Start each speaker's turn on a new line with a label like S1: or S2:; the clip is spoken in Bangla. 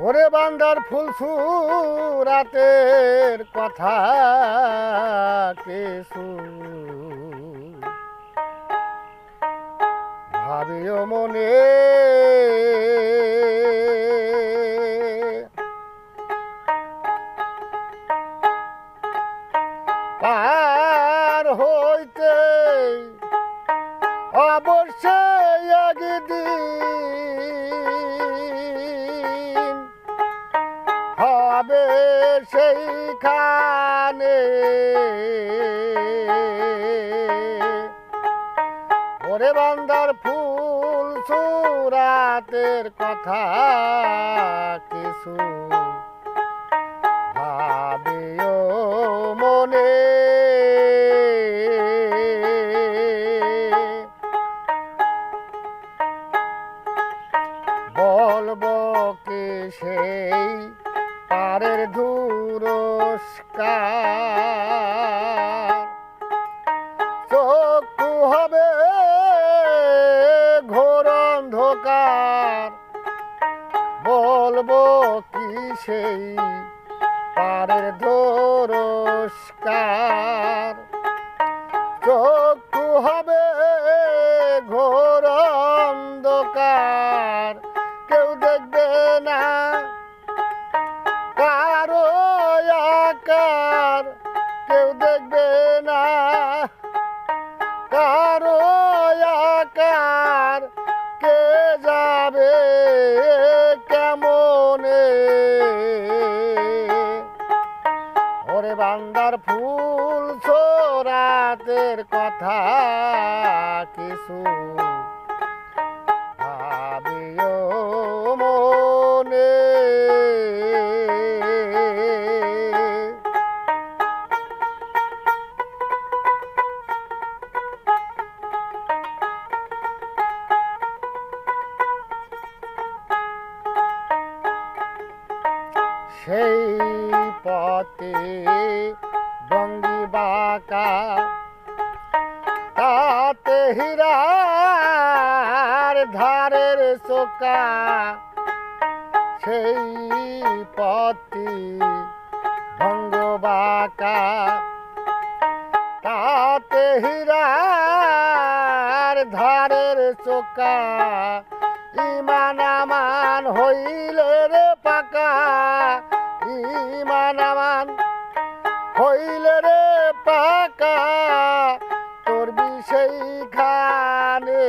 S1: ওরে বান্দার ফুল সুরাতের কথা কিছু ভাবিও মনে, পার হইতে অবশ্যই একদিন হবে সেইখানে। ওরে বান্দার ফুল সুরাতের কথা কিছু ভাবিও মনে, বলবো কি সেই পারের ধুরস্কার, চক্ষু হবে ঘোর অন্ধকার। বলবো কি সেই পারের ধুরস্কার, চক্ষু হবে ঘোর অন্ধকার। কেউ দেখবে না কারো আকার, কেউ দেখবে না কারো আকার। কে যাবে কেমনে? ওরে বান্দার ফুল সুরাতের কথা কিছু ভাবিও মনে। সেই পথে ভঙ্গি বাঁকা, তাতে হীরার ধারের চোকা। সেই পথে ভঙ্গ বাঁকা, তাতে হীরার ধারের চোকা। ইমান আমান হইলে রে পাকা, ইমান আমান হইলে রে পাকা। তোর বিষয় খানে